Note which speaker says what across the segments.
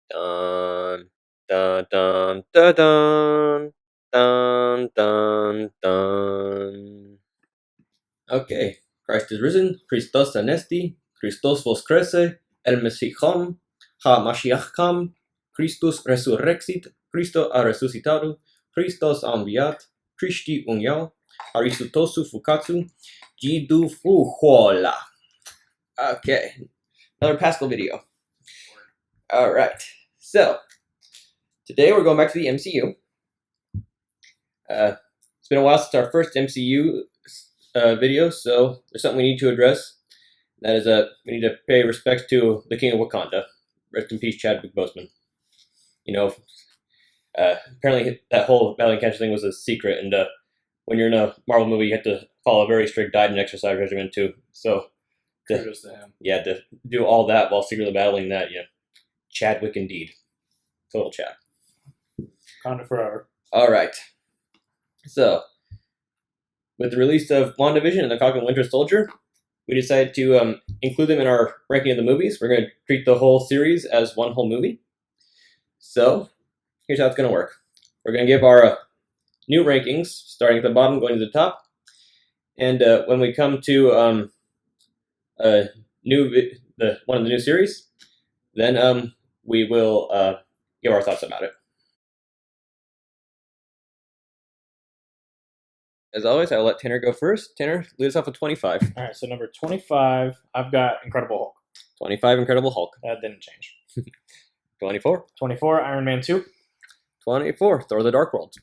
Speaker 1: Dun, dun, dun, dun, dun, dun, dun, dun. Okay, Christ is risen, Christos anesti, Christos voscrese, el Messichon, ha Mashiacham, Christus resurrexit, Christo a resuscitado, Christos enviat, Christi uniao, Aristotosu fukatsu, Jidu fuhola. Okay, another Pascal video. Alright, so today we're going back to the MCU. It's been a while since our first MCU video, so there's something we need to address. That is, we need to pay respects to the King of Wakanda. Rest in peace, Chadwick Boseman. You know, apparently that whole Valiant Cancer thing was a secret, and when you're in a Marvel movie, you have to follow a very strict diet and exercise regimen too. So,
Speaker 2: kudos to him.
Speaker 1: Yeah, to do all that while secretly battling that, yeah, Chadwick indeed. Total Chad.
Speaker 2: Wakanda forever.
Speaker 1: All right. So, with the release of WandaVision and The Falcon Winter Soldier, we decided to include them in our ranking of the movies. We're going to treat the whole series as one whole movie. So, here's how it's going to work. We're going to give our new rankings, starting at the bottom, going to the top. And when we come to one of the new series, then we will give our thoughts about it. As always, I'll let Tanner go first. Tanner, lead us off with 25.
Speaker 2: All right, so number 25, I've got Incredible Hulk.
Speaker 1: 25, Incredible Hulk.
Speaker 2: That didn't change.
Speaker 1: 24.
Speaker 2: 24, Iron Man 2.
Speaker 1: 24, Thor the Dark World.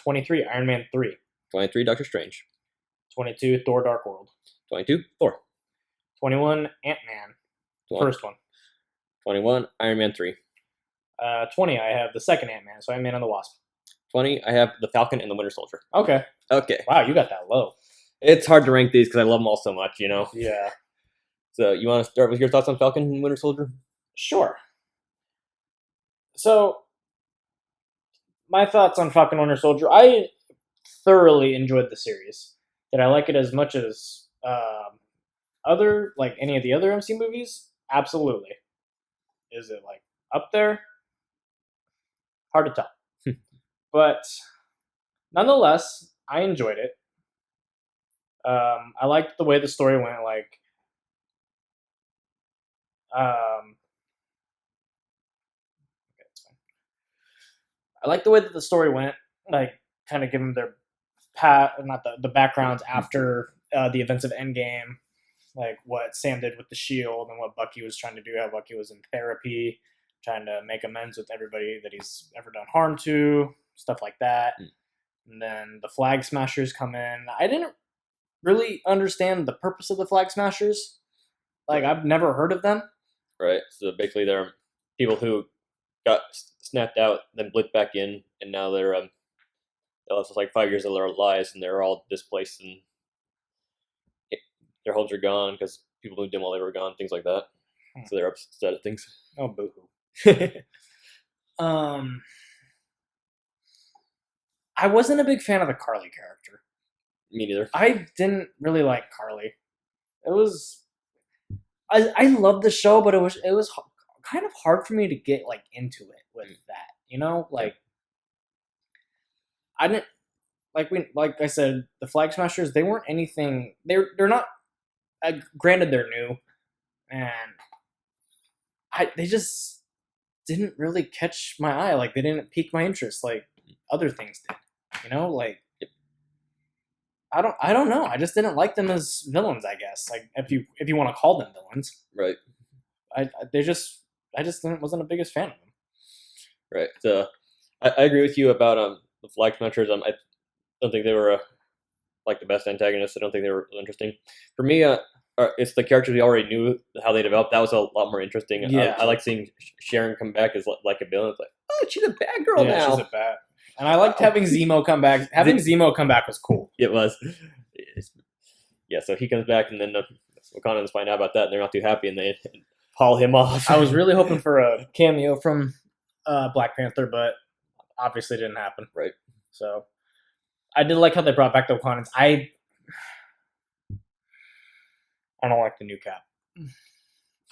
Speaker 2: 23, Iron Man 3.
Speaker 1: 23, Doctor Strange.
Speaker 2: 22, Thor Dark World.
Speaker 1: 22, Thor.
Speaker 2: 21, Ant-Man. First one.
Speaker 1: 21, Iron Man 3.
Speaker 2: 20, I have the second Ant-Man, so Ant-Man and the Wasp.
Speaker 1: 20, I have the Falcon and the Winter Soldier.
Speaker 2: Okay.
Speaker 1: Okay.
Speaker 2: Wow, you got that low.
Speaker 1: It's hard to rank these because I love them all so much, you know?
Speaker 2: Yeah.
Speaker 1: So, you want to start with your thoughts on Falcon and Winter Soldier?
Speaker 2: Sure. So, my thoughts on Falcon and Winter Soldier, I thoroughly enjoyed the series. Did I like it as much as any of the other MC movies? Absolutely. Is it like up there? Hard to tell. But nonetheless, I enjoyed it. I liked the way the story went. I like the way that the story went. Like, kind of give them their the backgrounds after the events of Endgame, like what Sam did with the shield and what Bucky was trying to do. How Bucky was in therapy, trying to make amends with everybody that he's ever done harm to, stuff like that. And then the Flag Smashers come in. I didn't really understand the purpose of the Flag Smashers. Like, I've never heard of them.
Speaker 1: Right. So basically, they're people who got snapped out, then blipped back in, and now they're they lost like 5 years of their lives, and they're all displaced, and their homes are gone because people moved in while they were gone, things like that. So they're upset at things.
Speaker 2: Oh, boo-hoo. I wasn't a big fan of the Carly character.
Speaker 1: Me neither.
Speaker 2: I didn't really like Carly. It was, I loved the show, but it was kind of hard for me to get like into it with that. You know, like I didn't like I said, the Flag Smashers. They weren't anything. They're not. Granted, they're new, and they just didn't really catch my eye. Like, they didn't pique my interest like other things did. You know, like I don't know. I just didn't like them as villains. I guess, like if you want to call them villains,
Speaker 1: right?
Speaker 2: I just wasn't the biggest fan of them.
Speaker 1: Right. So I agree with you about the Flag Smashers. I don't think they were like the best antagonists. I don't think they were interesting. For me, it's the characters we already knew how they developed. That was a lot more interesting.
Speaker 2: Yeah.
Speaker 1: I like seeing Sharon come back as like a villain. It's like, oh, she's a bad girl now.
Speaker 2: She's a bad. And I liked having Zemo come back. Having Zemo come back was cool.
Speaker 1: It was. Yeah, so he comes back, and then the Wakandans find out about that, and they're not too happy, and they haul him off.
Speaker 2: I was really hoping for a cameo from Black Panther, but obviously didn't happen.
Speaker 1: Right.
Speaker 2: So I did like how they brought back the Wakandans. I don't like the new Cap.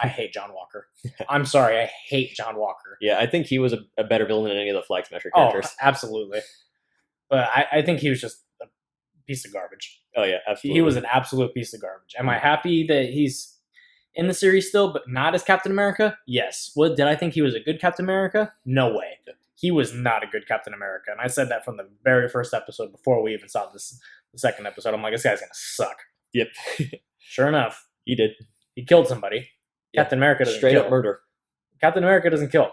Speaker 2: I hate John Walker. I'm sorry, I hate John Walker.
Speaker 1: Yeah, I think he was a better villain than any of the Flag Smasher
Speaker 2: Oh,
Speaker 1: characters.
Speaker 2: absolutely. But I think he was just a piece of garbage.
Speaker 1: Oh yeah, absolutely.
Speaker 2: He was an absolute piece of garbage. Am I happy that he's in the series still, but not as Captain America? Yes. What did I think he was a good Captain America? No way. He was not a good Captain America, and I said that from the very first episode before we even saw the second episode. I'm like, this guy's gonna suck.
Speaker 1: Yep.
Speaker 2: Sure enough,
Speaker 1: He did.
Speaker 2: he killed somebody.
Speaker 1: Yeah.
Speaker 2: Captain America doesn't
Speaker 1: Straight
Speaker 2: kill.
Speaker 1: up murder.
Speaker 2: Captain America doesn't kill.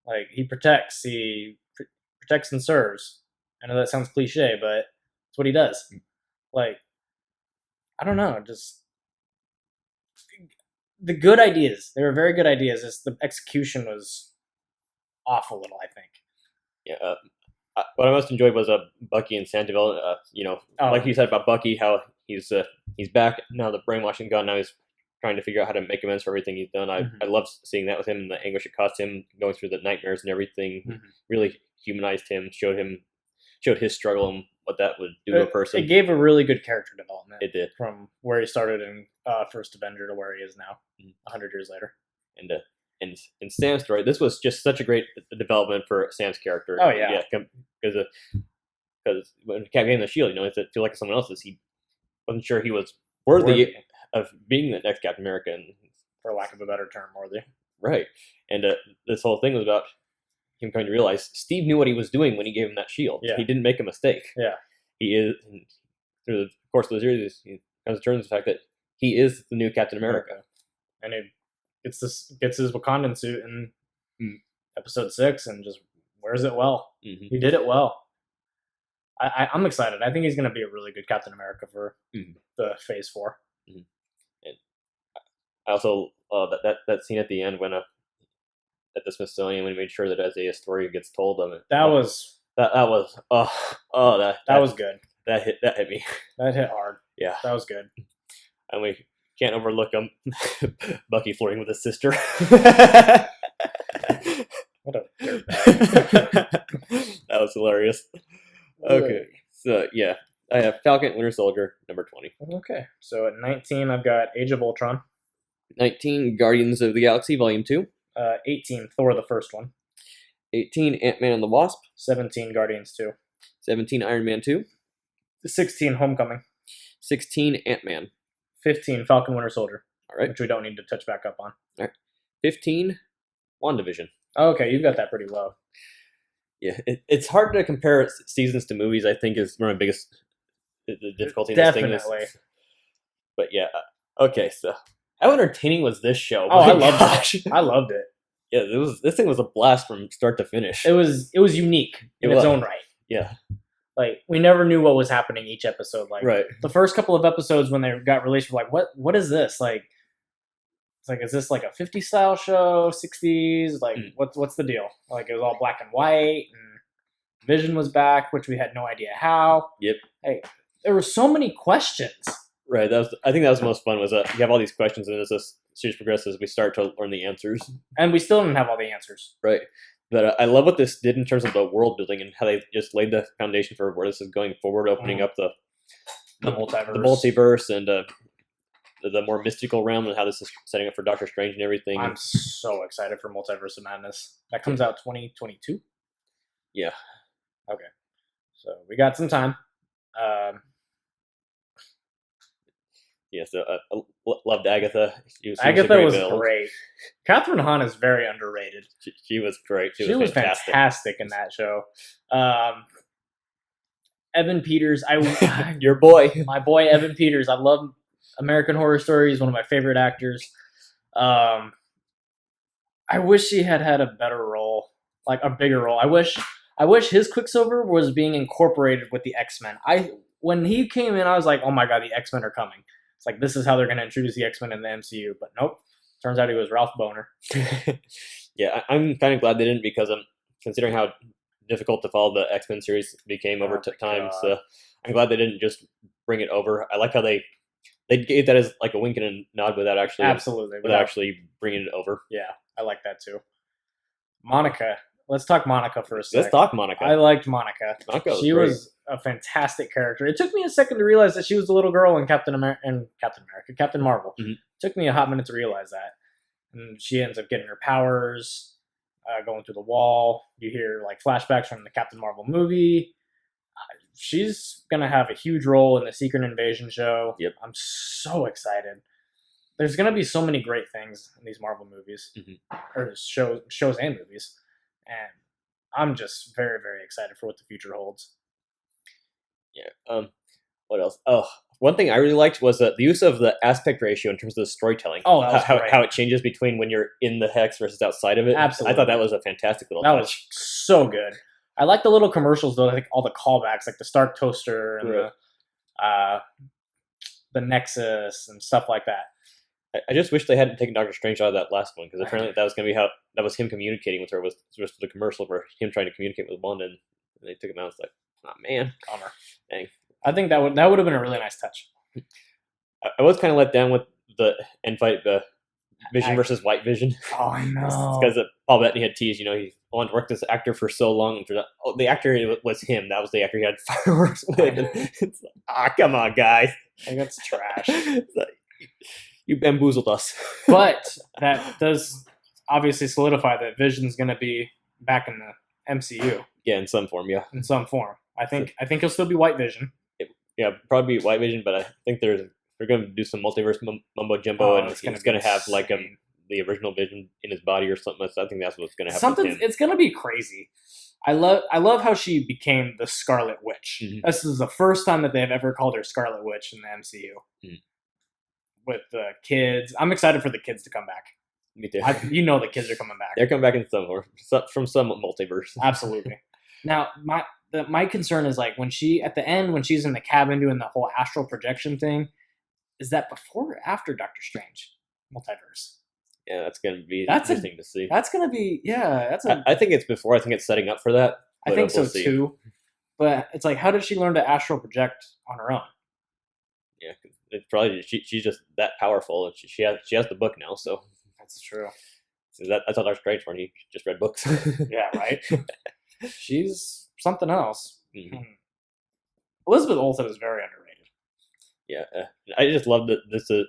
Speaker 2: Like, he protects. He protects and serves. I know that sounds cliche, but it's what he does. Like, I don't know, just the good ideas. They were very good ideas. Just the execution was off a little, I think.
Speaker 1: Yeah. What I most enjoyed was Bucky and Sam development. Like you said about Bucky, how he's back now. The brainwashing gone. Now he's trying to figure out how to make amends for everything he's done. I love seeing that with him and the anguish it cost him going through the nightmares and everything. Really humanized him. Showed his struggle and what that would do to a person.
Speaker 2: It gave a really good character development.
Speaker 1: It did. From
Speaker 2: where he started in First Avenger to where he is now, 100 years later.
Speaker 1: And in Sam's story, this was just such a great development for Sam's character.
Speaker 2: Oh yeah,
Speaker 1: because when Cap gave him the shield, it feel like someone else's. He wasn't sure he was worthy of being the next Captain America, and,
Speaker 2: for lack of a better term, worthy.
Speaker 1: Right, and this whole thing was about him coming to realize Steve knew what he was doing when he gave him that shield.
Speaker 2: Yeah.
Speaker 1: He didn't make a mistake.
Speaker 2: Yeah,
Speaker 1: he is. Through the course of the series, he comes to terms with the fact that he is the new Captain America,
Speaker 2: and it gets his Wakandan suit in episode 6 and just wears it well. He did it well. I'm excited. I think he's going to be a really good Captain America for the Phase 4.
Speaker 1: And I also that scene at the end when at the Smithsonian when he made sure that Isaiah's story gets told of it. That was
Speaker 2: good.
Speaker 1: That hit me.
Speaker 2: That hit hard.
Speaker 1: Yeah,
Speaker 2: that was good.
Speaker 1: And we can't overlook Bucky flirting with his sister.
Speaker 2: What a
Speaker 1: that was hilarious. Okay, so yeah, I have Falcon, Winter Soldier, number 20.
Speaker 2: Okay, so at 19, I've got Age of Ultron.
Speaker 1: 19, Guardians of the Galaxy, Volume 2.
Speaker 2: 18, Thor, the first one.
Speaker 1: 18, Ant-Man and the Wasp.
Speaker 2: 17, Guardians 2.
Speaker 1: 17, Iron Man 2.
Speaker 2: 16, Homecoming.
Speaker 1: 16, Ant-Man.
Speaker 2: 15, Falcon, Winter Soldier.
Speaker 1: All right.
Speaker 2: Which we don't need to touch back up on.
Speaker 1: All right. 15, WandaVision.
Speaker 2: Okay, you've got that pretty low.
Speaker 1: Yeah, it's hard to compare seasons to movies, I think, is one of my biggest difficulty in this thing.
Speaker 2: Definitely.
Speaker 1: But yeah, okay, so how entertaining was this show?
Speaker 2: Oh, I loved it. I loved it.
Speaker 1: Yeah, this thing was a blast from start to finish.
Speaker 2: It was unique in its own right.
Speaker 1: Yeah.
Speaker 2: Like, we never knew what was happening each episode. Like,
Speaker 1: right.
Speaker 2: The first couple of episodes when they got released were like, what is this? Like, it's like, is this like a 50s style show, 60s? Like, what's the deal? Like, it was all black and white, and Vision was back, which we had no idea how.
Speaker 1: Yep.
Speaker 2: Hey, there were so many questions.
Speaker 1: Right. I think that was the most fun, was that you have all these questions, and as this series progresses, we start to learn the answers.
Speaker 2: And we still didn't have all the answers.
Speaker 1: Right. But I love what this did in terms of the world building and how they just laid the foundation for where this is going forward, opening up the multiverse and the more mystical realm, and how this is setting up for Doctor Strange and everything.
Speaker 2: I'm so excited for Multiverse of Madness. That comes out 2022?
Speaker 1: Yeah.
Speaker 2: Okay. So we got some time.
Speaker 1: Yeah, so I loved Agatha.
Speaker 2: Agatha was great. Catherine Hahn is very underrated.
Speaker 1: She was great. She was
Speaker 2: fantastic in that show. Evan Peters,
Speaker 1: your boy,
Speaker 2: my boy Evan Peters. I love American Horror Story. He's one of my favorite actors. I wish he had a better role, like a bigger role. I wish his Quicksilver was being incorporated with the X-Men. When he came in, I was like, oh my god, the X-Men are coming. It's like, this is how they're going to introduce the X-Men in the MCU. But nope. Turns out he was Ralph Boner.
Speaker 1: Yeah, I'm kind of glad they didn't, because I'm considering how difficult to follow the X-Men series became over time. So I'm glad they didn't just bring it over. I like how they gave that as like a wink and a nod without actually
Speaker 2: absolutely
Speaker 1: without actually bringing it over.
Speaker 2: Yeah, I like that too. Monica, let's talk Monica for a second.
Speaker 1: Let's talk Monica.
Speaker 2: I liked Monica.
Speaker 1: Monica
Speaker 2: She
Speaker 1: great.
Speaker 2: was a fantastic character. It took me a second to realize that she was the little girl in Captain Marvel.
Speaker 1: Mhm.
Speaker 2: It took me a hot minute to realize that. And she ends up getting her powers, going through the wall. You hear like flashbacks from the Captain Marvel movie. She's gonna have a huge role in the Secret Invasion show.
Speaker 1: Yep.
Speaker 2: I'm so excited. There's gonna be so many great things in these Marvel movies, or shows and movies, and I'm just very, very excited for what the future holds.
Speaker 1: Yeah. What else? Oh, one thing I really liked was the use of the aspect ratio in terms of the storytelling.
Speaker 2: Oh, that was
Speaker 1: how,
Speaker 2: great.
Speaker 1: how it changes between when you're in the hex versus outside of it.
Speaker 2: Absolutely.
Speaker 1: I thought that was a fantastic little
Speaker 2: That
Speaker 1: touch.
Speaker 2: was so good. I like the little commercials though, like all the callbacks, like the Stark toaster and the Nexus and stuff like that.
Speaker 1: I just wish they hadn't taken Doctor Strange out of that last one, because apparently that was going to be how that was him communicating with her, was just the commercial for him trying to communicate with Wanda, and they took him out. It's like, oh man,
Speaker 2: Bummer.
Speaker 1: Dang.
Speaker 2: I think that would have been a really nice touch.
Speaker 1: I was kind of let down with the end fight, the Vision versus White Vision.
Speaker 2: Oh, I know.
Speaker 1: Because Paul Bettany had teased, he wanted to work this actor for so long. And the actor was him. That was the actor he had fireworks with. And it's like, come on, guys.
Speaker 2: Like, that's trash.
Speaker 1: It's like, you bamboozled us.
Speaker 2: But that does obviously solidify that Vision's going to be back in the MCU.
Speaker 1: Yeah, in some form, yeah.
Speaker 2: In some form. I think he'll still be White Vision.
Speaker 1: Yeah, probably White Vision, but I think they're going to do some multiverse mumbo jumbo, and it's going to have like the original Vision in his body or something. So I think that's what's going to happen. With him.
Speaker 2: It's going to be crazy. I love how she became the Scarlet Witch. Mm-hmm. This is the first time that they've ever called her Scarlet Witch in the MCU. Mm-hmm. With the kids, I'm excited for the kids to come back.
Speaker 1: Me too.
Speaker 2: The kids are coming back.
Speaker 1: They're coming back in from some multiverse.
Speaker 2: Absolutely. Now, my concern is like when she's in the cabin doing the whole astral projection thing, is that before or after Doctor Strange multiverse?
Speaker 1: Yeah, that's going to be interesting to see.
Speaker 2: That's going to be
Speaker 1: I think it's before. I think it's setting up for that.
Speaker 2: I think so too. But it's like, how did she learn to astral project on her own?
Speaker 1: Yeah, it's probably she's just that powerful, and she has the book now. So
Speaker 2: that's true.
Speaker 1: So that's how Doctor Strange when he just read books.
Speaker 2: Yeah, right. She's something else.
Speaker 1: Mm-hmm.
Speaker 2: Elizabeth Olsen is very underrated.
Speaker 1: Yeah, I just love that this is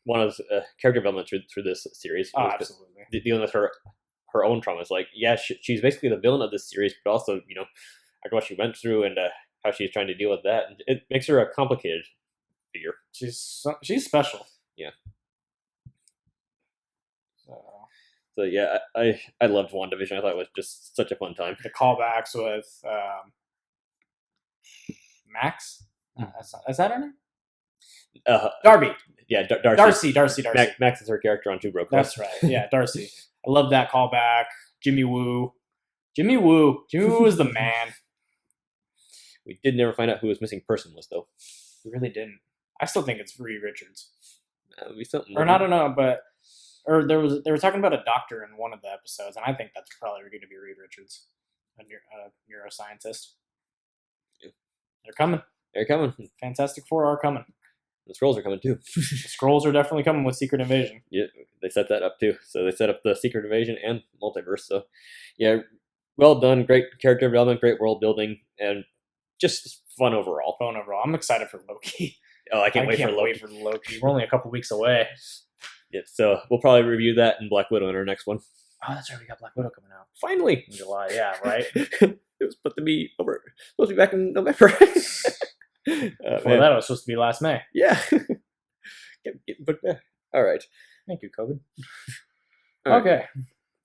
Speaker 1: one of the character development through this series.
Speaker 2: Oh, absolutely.
Speaker 1: Dealing with her own traumas. Like, yeah, she's basically the villain of this series, but also, like what she went through and how she's trying to deal with that. And it makes her a complicated figure.
Speaker 2: She's special.
Speaker 1: Yeah. So yeah, I loved WandaVision. I thought it was just such a fun time.
Speaker 2: The callbacks with Max. Is that her name? Darby.
Speaker 1: Yeah, Darcy.
Speaker 2: Darcy.
Speaker 1: Max is her character on Two Broke
Speaker 2: Girls. That's right. Yeah, Darcy. I love that callback. Jimmy Woo is the man.
Speaker 1: We did never find out who his missing person was, though.
Speaker 2: We really didn't. I still think it's Reed Richards.
Speaker 1: Or
Speaker 2: I don't know, but they were talking about a doctor in one of the episodes, and I think that's probably going to be Reed Richards, a neuroscientist. Yeah. They're coming. Fantastic Four are coming.
Speaker 1: The Skrulls are coming too.
Speaker 2: The Skrulls are definitely coming with Secret Invasion.
Speaker 1: Yeah, they set that up too. So they set up the Secret Invasion and multiverse. So yeah, well done. Great character development, great world building, and just fun overall.
Speaker 2: I'm excited for Loki.
Speaker 1: Oh, I can't wait for
Speaker 2: Loki. We're only a couple weeks away.
Speaker 1: Yeah, so we'll probably review that and Black Widow in our next one.
Speaker 2: Oh, that's right. We got Black Widow coming out.
Speaker 1: Finally.
Speaker 2: In July, yeah, right?
Speaker 1: It was supposed to be back in November.
Speaker 2: Before that, it was supposed to be last May.
Speaker 1: Yeah. All right.
Speaker 2: Thank you, COVID.
Speaker 1: Right.
Speaker 2: Okay.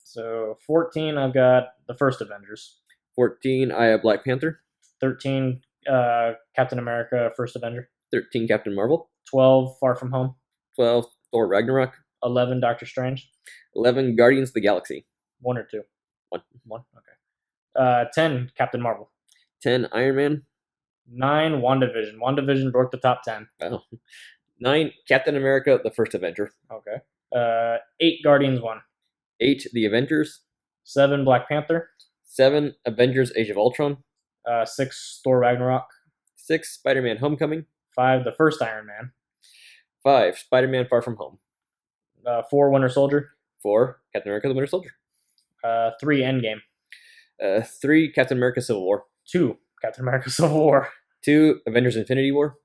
Speaker 2: So 14, I've got the first Avengers.
Speaker 1: 14, I have Black Panther.
Speaker 2: 13, Captain America, First Avenger.
Speaker 1: 13, Captain Marvel.
Speaker 2: 12, Far From Home.
Speaker 1: 12, Thor Ragnarok.
Speaker 2: 11, Doctor Strange.
Speaker 1: 11, Guardians of the Galaxy.
Speaker 2: 1 or 2?
Speaker 1: 1.
Speaker 2: Okay. 10, Captain Marvel.
Speaker 1: 10, Iron Man.
Speaker 2: 9, WandaVision. WandaVision broke the top 10.
Speaker 1: Oh. 9, Captain America, the First Avenger.
Speaker 2: Okay. 8, Guardians 1.
Speaker 1: 8, The Avengers.
Speaker 2: 7, Black Panther.
Speaker 1: 7, Avengers Age of Ultron.
Speaker 2: 6, Thor Ragnarok.
Speaker 1: 6, Spider-Man Homecoming.
Speaker 2: 5, the first Iron Man.
Speaker 1: 5, Spider-Man Far From Home.
Speaker 2: 4, Winter Soldier.
Speaker 1: 4, Captain America the Winter Soldier.
Speaker 2: 3, Endgame.
Speaker 1: 3, Captain America Civil War.
Speaker 2: 2, Captain America Civil War.
Speaker 1: 2, Avengers Infinity War.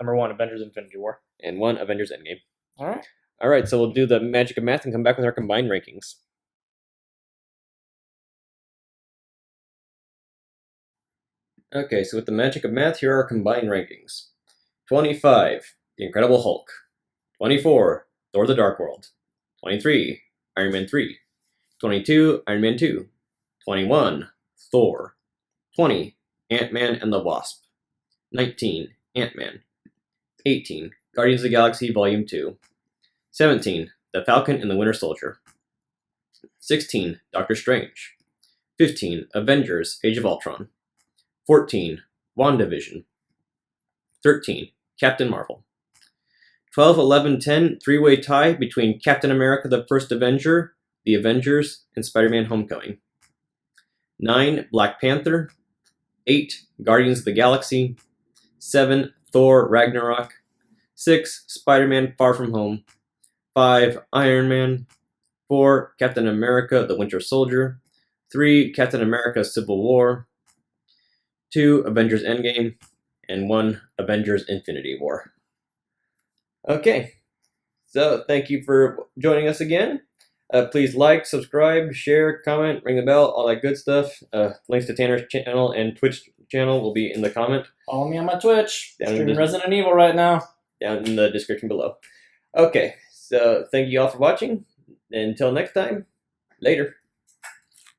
Speaker 2: Number 1, Avengers Infinity War.
Speaker 1: And 1, Avengers Endgame.
Speaker 2: All right.
Speaker 1: All right, so we'll do the magic of math and come back with our combined rankings. Okay, so with the magic of math, here are our combined rankings. 25, The Incredible Hulk. 24, Thor the Dark World. 23, Iron Man 3. 22, Iron Man 2. 21, Thor. 20, Ant-Man and the Wasp. 19, Ant-Man. 18, Guardians of the Galaxy Volume 2. 17, The Falcon and the Winter Soldier. 16, Doctor Strange. 15, Avengers Age of Ultron. 14, WandaVision. 13, Captain Marvel. 12, 11, 10, three-way tie between Captain America the First Avenger, The Avengers, and Spider-Man Homecoming. 9, Black Panther. 8, Guardians of the Galaxy. 7, Thor Ragnarok. 6, Spider-Man Far From Home. 5, Iron Man. 4, Captain America the Winter Soldier. 3, Captain America Civil War. 2, Avengers Endgame. And 1, Avengers Infinity War. Okay, so thank you for joining us again. Please like, subscribe, share, comment, ring the bell, all that good stuff. Links to Tanner's channel and Twitch channel will be in the comment.
Speaker 2: Follow me on my Twitch.
Speaker 1: Down in
Speaker 2: Streaming
Speaker 1: the-
Speaker 2: Resident Evil right now.
Speaker 1: Down in the description below. Okay, so thank you all for watching. Until next time, later.